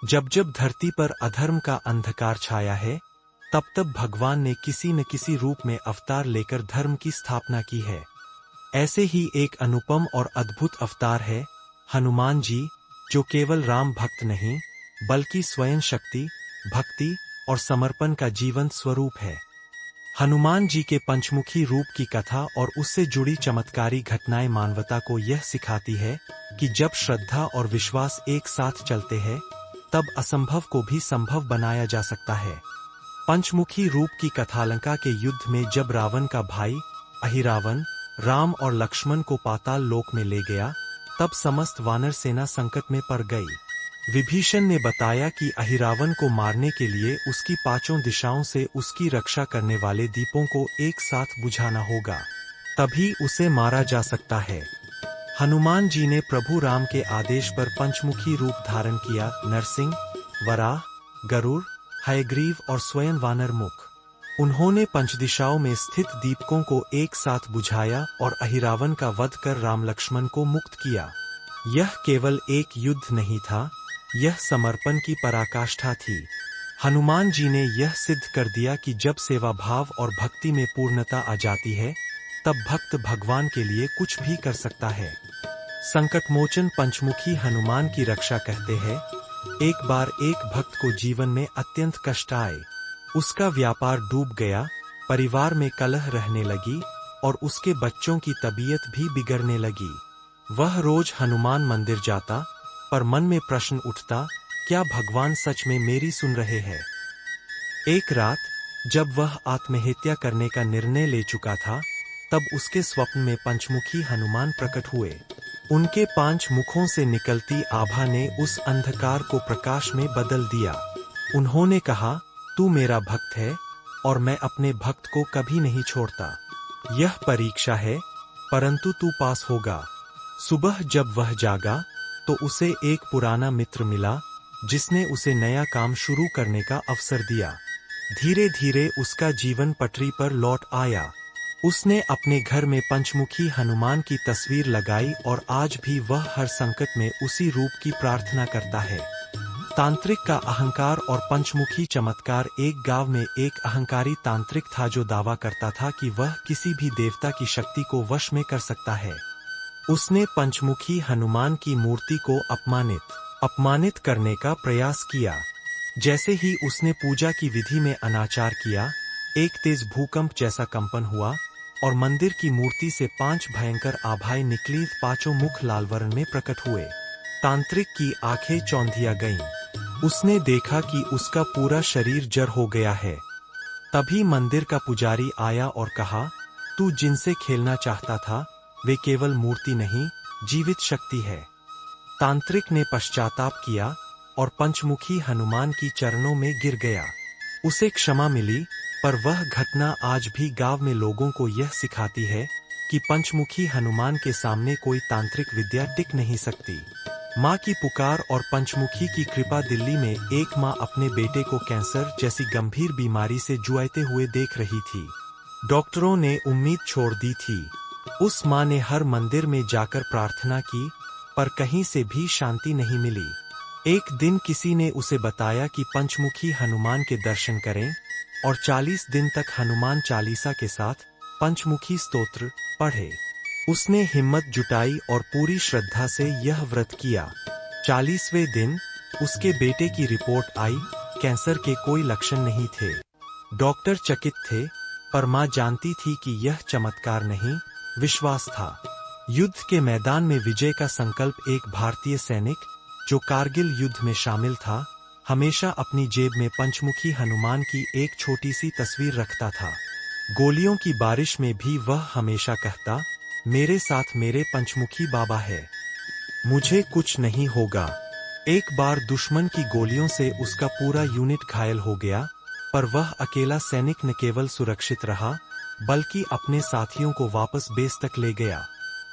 जब जब धरती पर अधर्म का अंधकार छाया है, तब तब भगवान ने किसी न किसी रूप में अवतार लेकर धर्म की स्थापना की है। ऐसे ही एक अनुपम और अद्भुत अवतार है हनुमान जी, जो केवल राम भक्त नहीं, बल्कि स्वयं शक्ति, भक्ति और समर्पण का जीवंत स्वरूप है। हनुमान जी के पंचमुखी रूप की कथा और उससे जुड़ी चमत्कारी घटनाएं मानवता को यह सिखाती है कि जब श्रद्धा और विश्वास एक साथ चलते हैं, तब असंभव को भी संभव बनाया जा सकता है। पंचमुखी रूप की कथा लंका के युद्ध में जब रावण का भाई अहिरावण राम और लक्ष्मण को पाताल लोक में ले गया, तब समस्त वानर सेना संकट में पड़ गई। विभीषण ने बताया कि अहिरावण को मारने के लिए उसकी पांचों दिशाओं से उसकी रक्षा करने वाले दीपों को एक साथ बुझाना होगा, तभी उसे मारा जा सकता है। हनुमान जी ने प्रभु राम के आदेश पर पंचमुखी रूप धारण किया, नरसिंह, वराह, गरुड़, हयग्रीव और स्वयं वानर मुख। उन्होंने पंचदिशाओं में स्थित दीपकों को एक साथ बुझाया और अहिरावण का वध कर राम लक्ष्मण को मुक्त किया। यह केवल एक युद्ध नहीं था, यह समर्पण की पराकाष्ठा थी। हनुमान जी ने यह सिद्ध कर दिया कि जब सेवा भाव और भक्ति में पूर्णता आ जाती है, तब भक्त भगवान के लिए कुछ भी कर सकता है। संकटमोचन पंचमुखी हनुमान की रक्षा कहते हैं, एक बार एक भक्त को जीवन में अत्यंत कष्ट आए। उसका व्यापार डूब गया, परिवार में कलह रहने लगी और उसके बच्चों की तबीयत भी बिगड़ने लगी। वह रोज हनुमान मंदिर जाता, पर मन में प्रश्न उठता, क्या भगवान सच में मेरी सुन रहे हैं? एक रात जब वह आत्महत्या करने का निर्णय ले चुका था, तब उसके स्वप्न में पंचमुखी हनुमान प्रकट हुए। उनके 5 मुखों से निकलती आभा ने उस अंधकार को प्रकाश में बदल दिया। उन्होंने कहा, तू मेरा भक्त है और मैं अपने भक्त को कभी नहीं छोड़ता। यह परीक्षा है, परंतु तू पास होगा। सुबह जब वह जागा, तो उसे एक पुराना मित्र मिला, जिसने उसे नया काम शुरू करने का अवसर दिया। धीरे धीरे उसका जीवन पटरी पर लौट आया। उसने अपने घर में पंचमुखी हनुमान की तस्वीर लगाई और आज भी वह हर संकट में उसी रूप की प्रार्थना करता है। तांत्रिक का अहंकार और पंचमुखी चमत्कार। एक गांव में एक अहंकारी तांत्रिक था जो दावा करता था कि वह किसी भी देवता की शक्ति को वश में कर सकता है। उसने पंचमुखी हनुमान की मूर्ति को अपमानित करने का प्रयास किया। जैसे ही उसने पूजा की विधि में अनाचार किया, एक तेज भूकंप जैसा कंपन हुआ और मंदिर की मूर्ति से 5 भयंकर आभाएं निकली। 5 मुख लाल वर्ण में प्रकट हुए। तांत्रिक की आंखें चौंधिया गईं। उसने देखा कि उसका पूरा शरीर जर हो गया है। तभी मंदिर का पुजारी आया और कहा, तू जिनसे खेलना चाहता था, वे केवल मूर्ति नहीं, जीवित शक्ति है। तांत्रिक ने पश्चाताप किया और पंचमुखी हनुमान की चरणों में गिर गया। उसे क्षमा मिली, पर वह घटना आज भी गांव में लोगों को यह सिखाती है कि पंचमुखी हनुमान के सामने कोई तांत्रिक विद्या टिक नहीं सकती। माँ की पुकार और पंचमुखी की कृपा। दिल्ली में एक माँ अपने बेटे को कैंसर जैसी गंभीर बीमारी से जूझते हुए देख रही थी। डॉक्टरों ने उम्मीद छोड़ दी थी। उस माँ ने हर मंदिर में जाकर प्रार्थना की, पर कहीं से भी शांति नहीं मिली। एक दिन किसी ने उसे बताया कि पंचमुखी हनुमान के दर्शन करें और 40 दिन तक हनुमान चालीसा के साथ पंचमुखी स्तोत्र पढ़े। उसने हिम्मत जुटाई और पूरी श्रद्धा से यह व्रत किया। 40वें दिन उसके बेटे की रिपोर्ट आई, कैंसर के कोई लक्षण नहीं थे। डॉक्टर चकित थे, पर मां जानती थी कि यह चमत्कार नहीं, विश्वास था। युद्ध के मैदान में विजय का संकल्प। एक भारतीय सैनिक जो कारगिल युद्ध में शामिल था, हमेशा अपनी जेब में पंचमुखी हनुमान की एक छोटी सी तस्वीर रखता था। गोलियों की बारिश में भी वह हमेशा कहता, मेरे साथ मेरे पंचमुखी बाबा है, मुझे कुछ नहीं होगा। एक बार दुश्मन की गोलियों से उसका पूरा यूनिट घायल हो गया, पर वह अकेला सैनिक न केवल सुरक्षित रहा, बल्कि अपने साथियों को वापस बेस तक ले गया।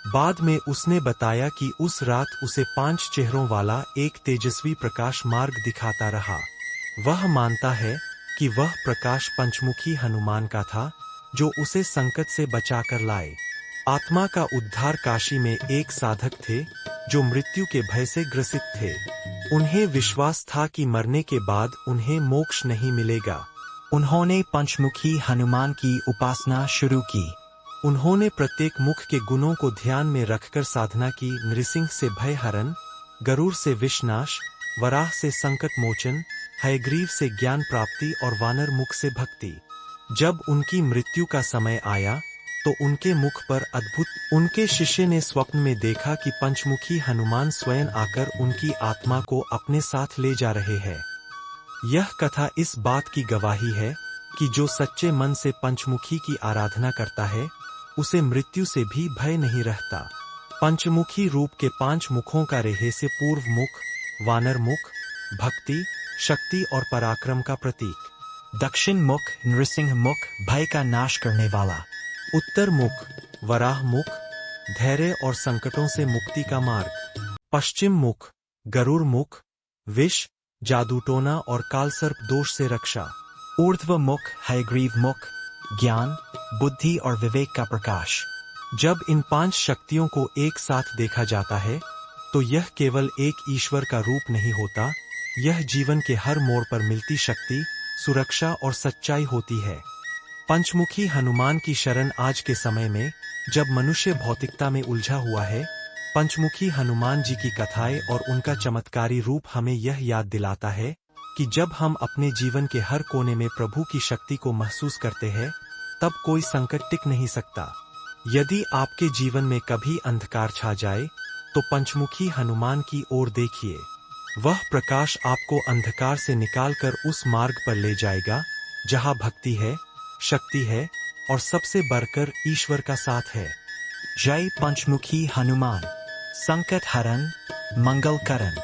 बाद में उसने बताया कि उस रात उसे 5 चेहरों वाला एक तेजस्वी प्रकाश मार्ग दिखाता रहा। वह मानता है कि वह प्रकाश पंचमुखी हनुमान का था, जो उसे संकट से बचाकर लाए। आत्मा का उद्धार। काशी में एक साधक थे जो मृत्यु के भय से ग्रसित थे। उन्हें विश्वास था कि मरने के बाद उन्हें मोक्ष नहीं मिलेगा। उन्होंने पंचमुखी हनुमान की उपासना शुरू की। उन्होंने प्रत्येक मुख के गुणों को ध्यान में रखकर साधना की। नृसिंह से भय हरण, गरुड़ से विषनाश, वराह से संकट मोचन, हयग्रीव से ज्ञान प्राप्ति और वानर मुख से भक्ति। जब उनकी मृत्यु का समय आया तो उनके मुख पर अद्भुत। उनके शिष्य ने स्वप्न में देखा कि पंचमुखी हनुमान स्वयं आकर उनकी आत्मा को अपने साथ ले जा रहे हैं। यह कथा इस बात की गवाही है कि जो सच्चे मन से पंचमुखी की आराधना करता है उसे मृत्यु से भी भय नहीं रहता। पंचमुखी रूप के 5 मुखों का रेहे से पूर्व मुख वानर मुख, भक्ति, शक्ति और पराक्रम का प्रतीक। दक्षिण मुख नृसिंह मुख, भय का नाश करने वाला। उत्तर मुख वराह मुख, धैर्य और संकटों से मुक्ति का मार्ग। पश्चिम मुख गरुड़ मुख, विष, जादूटोना और कालसर्प दोष से रक्षा। ऊर्ध्व मुख हयग्रीव मुख, ज्ञान, बुद्धि और विवेक का प्रकाश। जब इन 5 शक्तियों को एक साथ देखा जाता है तो यह केवल एक ईश्वर का रूप नहीं होता, यह जीवन के हर मोड़ पर मिलती शक्ति, सुरक्षा और सच्चाई होती है। पंचमुखी हनुमान की शरण आज के समय में, जब मनुष्य भौतिकता में उलझा हुआ है, पंचमुखी हनुमान जी की कथाएं और उनका चमत्कारी रूप हमें यह याद दिलाता है कि जब हम अपने जीवन के हर कोने में प्रभु की शक्ति को महसूस करते हैं, तब कोई संकट टिक नहीं सकता। यदि आपके जीवन में कभी अंधकार छा जाए, तो पंचमुखी हनुमान की ओर देखिए। वह प्रकाश आपको अंधकार से निकालकर उस मार्ग पर ले जाएगा जहां भक्ति है, शक्ति है और सबसे बढ़कर ईश्वर का साथ है। जय पंचमुखी हनुमान, संकट हरण, मंगल करण।